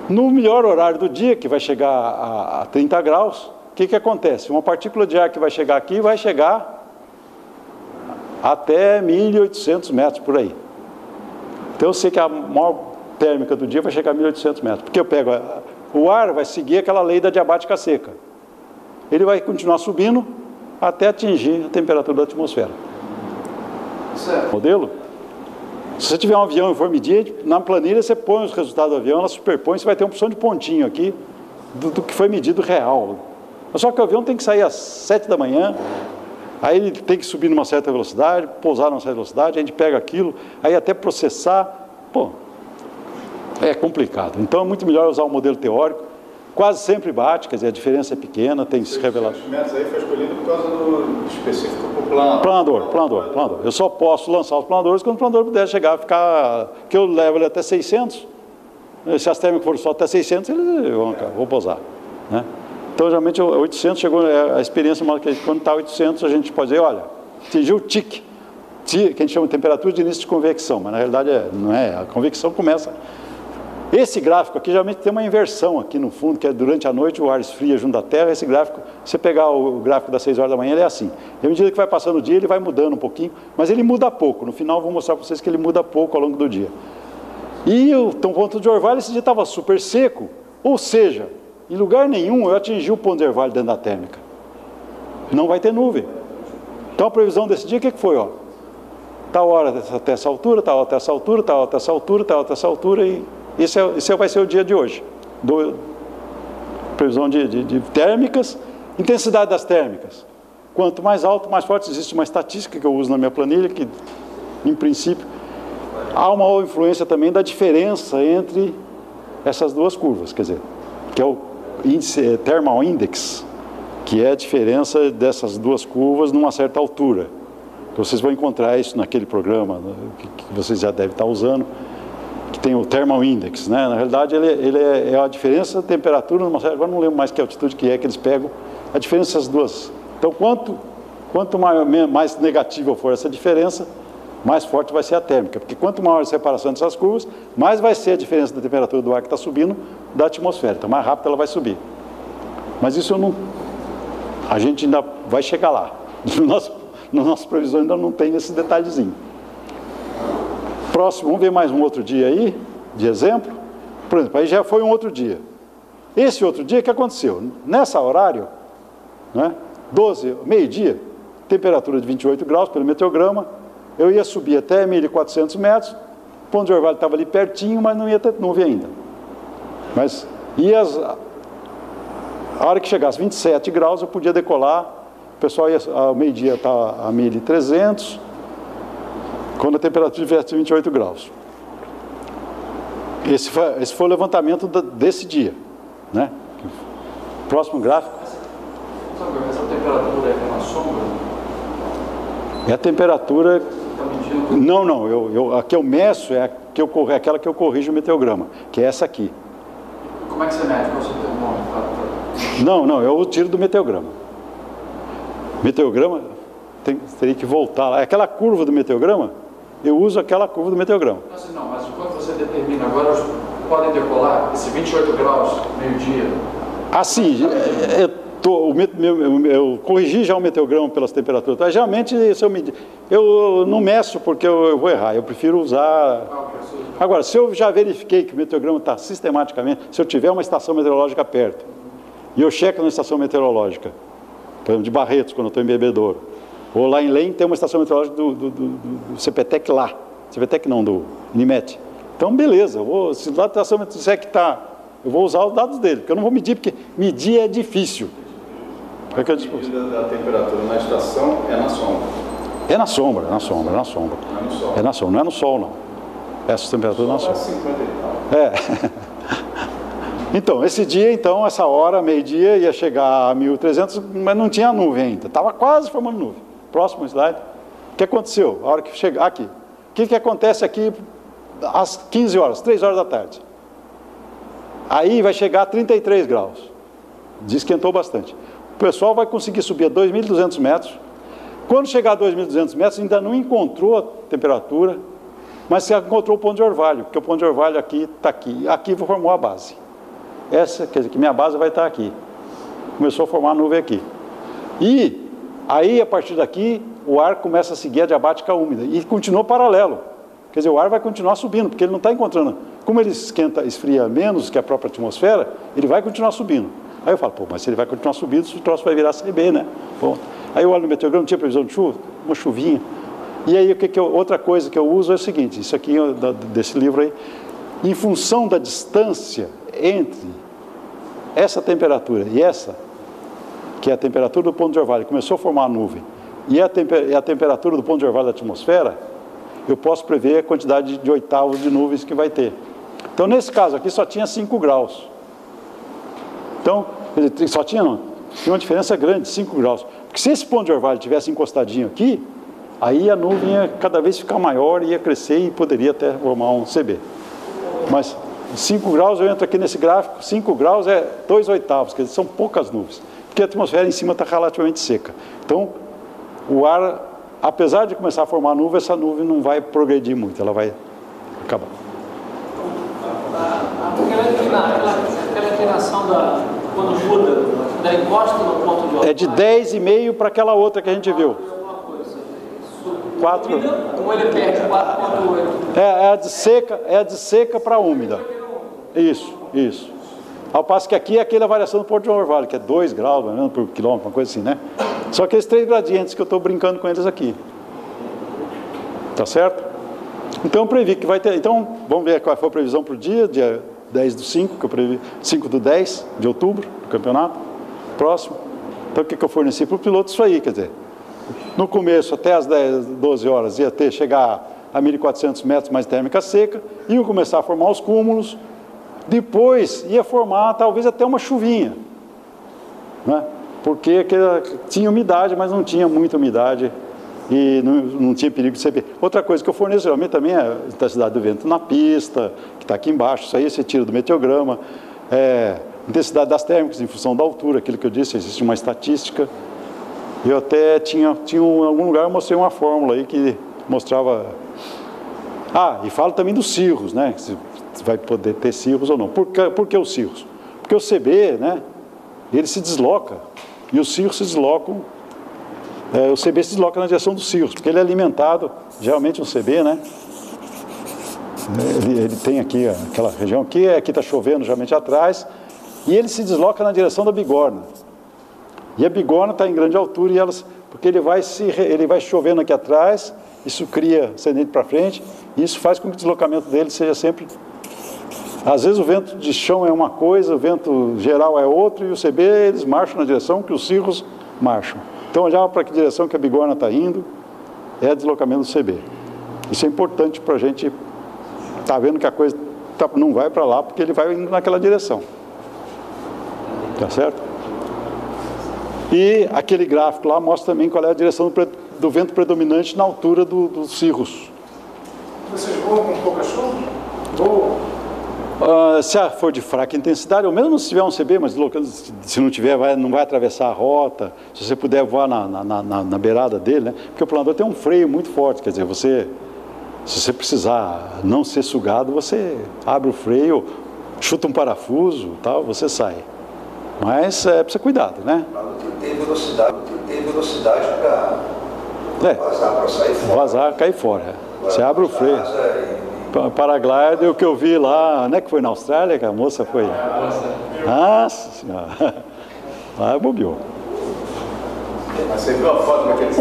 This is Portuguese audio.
No melhor horário do dia, que vai chegar a 30 graus, o que acontece? Uma partícula de ar que vai chegar aqui vai chegar até 1.800 metros por aí. Então eu sei que a maior térmica do dia vai chegar a 1.800 metros, porque eu pego o ar, vai seguir aquela lei da diabática seca. Ele vai continuar subindo até atingir a temperatura da atmosfera. Certo. Modelo? Se você tiver um avião e for medir, na planilha você põe os resultados do avião, ela superpõe, você vai ter uma opção de pontinho aqui do que foi medido real. Só que o avião tem que sair às 7 da manhã, aí ele tem que subir numa certa velocidade, pousar numa certa velocidade, a gente pega aquilo, aí até processar, pô, é complicado. Então é muito melhor usar um modelo teórico, quase sempre bate, quer dizer, a diferença é pequena, tem que se revelar. Os metros aí foi escolhido por causa do específico popular. Planador. Eu só posso lançar os planadores quando o planador puder chegar a ficar, que eu levo ele até 600, se as térmicas forem só até 600, eles vão pousar, né? Então, geralmente, 800 chegou, a experiência mostra que quando está 800, a gente pode dizer, olha, atingiu o TIC, que a gente chama de temperatura de início de convecção, mas na realidade não é, a convecção começa. Esse gráfico aqui, geralmente tem uma inversão aqui no fundo, que é durante a noite o ar esfria junto à Terra, esse gráfico, se você pegar o gráfico das 6 horas da manhã, ele é assim. E à medida que vai passando o dia, ele vai mudando um pouquinho, mas ele muda pouco. No final, eu vou mostrar para vocês que ele muda pouco ao longo do dia. E o ponto de orvalho, esse dia estava super seco, ou seja, em lugar nenhum eu atingi o ponto de orvalho dentro da térmica. Não vai ter nuvem. Então a previsão desse dia, o que foi? Ó? Tal hora até essa altura, tal hora até essa altura, tal hora até essa altura, tal hora até essa altura, e esse vai ser o dia de hoje. Previsão de térmicas, intensidade das térmicas. Quanto mais alto, mais forte. Existe uma estatística que eu uso na minha planilha, que em princípio há uma influência também da diferença entre essas duas curvas, quer dizer, que é o índice Thermal Index, que é a diferença dessas duas curvas numa certa altura. Vocês vão encontrar isso naquele programa que vocês já devem estar usando, que tem o Thermal Index, né? Na realidade, ele é a diferença da temperatura, agora não lembro mais que altitude que eles pegam, a diferença dessas duas. Então, quanto mais negativa for essa diferença, mais forte vai ser a térmica, porque quanto maior a separação dessas curvas, mais vai ser a diferença da temperatura do ar que está subindo da atmosfera, então mais rápido ela vai subir. Mas isso a gente ainda vai chegar lá. No nosso previsão ainda não tem esse detalhezinho. Próximo, vamos ver mais um outro dia aí, de exemplo. Por exemplo, aí já foi um outro dia. Esse outro dia, o que aconteceu? Nessa horário, né, meio-dia, temperatura de 28 graus pelo meteograma, eu ia subir até 1.400 metros, o ponto de orvalho estava ali pertinho, mas não ia ter nuvem ainda. Mas a hora que chegasse 27 graus, eu podia decolar, o pessoal ia, ao meio-dia está a 1.300, quando a temperatura tivesse 28 graus. Esse foi o levantamento desse dia, né? Próximo gráfico. Essa temperatura é na sombra? É a temperatura... Não, a que eu meço é aquela que eu corrijo o meteograma, que é essa aqui. Como é que você mede? Qual é o seu termômetro? Não, eu tiro do meteograma. Meteograma, teria que voltar lá. Aquela curva do meteograma, eu uso aquela curva do meteograma. Não, mas quando você determina, agora podem decolar esse 28 graus, meio-dia? Assim, eu corrigi já o meteograma pelas temperaturas. Então, geralmente, eu não meço porque eu vou errar. Eu prefiro usar... Agora, se eu já verifiquei que o meteograma está sistematicamente... Se eu tiver uma estação meteorológica perto, e eu checo na estação meteorológica, por exemplo, de Barretos, quando eu estou em Bebedouro, ou lá em Lem tem uma estação meteorológica do CPTEC lá. CPTEC não, do INMET. Então, beleza. Se lá a estação meteorológica está... Eu vou usar os dados dele, porque eu não vou medir, porque medir é difícil. A medida da temperatura na estação é na sombra? É na sombra, na sombra. Não é no sol? É na sombra, não é no sol, não. Essa temperatura na sombra. 50 e tal. Então, esse dia, essa hora, meio-dia, ia chegar a 1.300, mas não tinha nuvem ainda. Estava quase formando nuvem. Próximo slide. O que aconteceu? A hora que chegar aqui. O que acontece aqui às 15 horas, 3 horas da tarde? Aí vai chegar a 33 graus. Desquentou bastante. O pessoal vai conseguir subir a 2.200 metros. Quando chegar a 2.200 metros, ainda não encontrou a temperatura, mas se encontrou o ponto de orvalho, porque o ponto de orvalho aqui está aqui. Aqui formou a base. essa, quer dizer, que minha base vai estar aqui. Começou a formar a nuvem aqui. E aí, a partir daqui, o ar começa a seguir a diabática úmida e continua paralelo. Quer dizer, o ar vai continuar subindo, porque ele não está encontrando. Como ele esfria menos que a própria atmosfera, ele vai continuar subindo. Aí eu falo, pô, mas se ele vai continuar subindo, o troço vai virar CB, né? Bom, aí eu olho no meteorograma, não tinha previsão de chuva? Uma chuvinha. E aí, outra coisa que eu uso é o seguinte, isso aqui desse livro aí, em função da distância entre essa temperatura e essa, que é a temperatura do ponto de orvalho, começou a formar a nuvem, e a temperatura do ponto de orvalho da atmosfera, eu posso prever a quantidade de oitavos de nuvens que vai ter. Então, nesse caso aqui, só tinha 5 graus. Então, tinha uma diferença grande, 5 graus. Porque se esse ponto de orvalho tivesse encostadinho aqui, aí a nuvem ia cada vez ficar maior, ia crescer e poderia até formar um CB. Mas 5 graus, eu entro aqui nesse gráfico, 5 graus é 2 oitavos, quer dizer, são poucas nuvens. Porque a atmosfera em cima está relativamente seca. Então, o ar, apesar de começar a formar nuvem, essa nuvem não vai progredir muito, ela vai acabar. Aquela inclinação quando muda, da encosta no ponto de orvalho. É de 10,5 para aquela outra que a gente viu. 4. Como ele perde 4,8. É a de seca para úmida. Isso. Ao passo que aqui é aquela variação do ponto de orvalho, que é 2 graus por quilômetro, uma coisa assim, né? Só aqueles 3 gradientes que eu estou brincando com eles aqui. Tá certo? Então eu previ que vai ter. Então, vamos ver qual foi a previsão para o dia 10/5, que eu previ, 5/10 de outubro, do campeonato, próximo. Então o que eu forneci para o piloto? Isso aí, quer dizer, no começo, até as 10, 12 horas, ia chegar a 1.400 metros mais térmica seca, iam começar a formar os cúmulos, depois ia formar talvez até uma chuvinha, né? Porque tinha umidade, mas não tinha muita umidade e não tinha perigo de CB. Outra coisa que eu forneço geralmente também é a intensidade do vento na pista, que está aqui embaixo, isso aí você tira do meteograma, intensidade das térmicas em função da altura, aquilo que eu disse, existe uma estatística. Eu até tinha em algum lugar eu mostrei uma fórmula aí que mostrava... e falo também dos cirros, né? Se vai poder ter cirros ou não. Por que os cirros? Porque o CB, né? Ele se desloca e os cirros se deslocam. O CB se desloca na direção dos cirros, porque ele é alimentado, geralmente um CB, né? Ele tem aqui aquela região aqui está chovendo geralmente atrás, e ele se desloca na direção da bigorna. E a bigorna está em grande altura, porque ele vai chovendo aqui atrás, isso cria ascendente para frente, e isso faz com que o deslocamento dele seja sempre... Às vezes o vento de chão é uma coisa, o vento geral é outro, e o CB eles marcham na direção que os cirros marcham. Então, olhar para que direção que a bigorna está indo, é deslocamento do CB. Isso é importante para a gente estar vendo que a coisa não vai para lá, porque ele vai indo naquela direção. Tá certo? E aquele gráfico lá mostra também qual é a direção do vento predominante na altura dos cirros. Vocês voam com pouca chuva? Se for de fraca intensidade, ou mesmo se tiver um CB, mas se não tiver, não vai atravessar a rota. Se você puder voar na beirada dele, né? Porque o planador tem um freio muito forte, quer dizer, se você precisar não ser sugado, você abre o freio, chuta um parafuso, tal, você sai. Mas precisa cuidado, né? Tem velocidade para vazar, para sair fora. Vazar, cair fora. Você abre o freio. Paraglider, o que eu vi lá, não é que foi na Austrália que a moça foi? Nossa Senhora! Lá bobeou. Mas você viu a foto daquele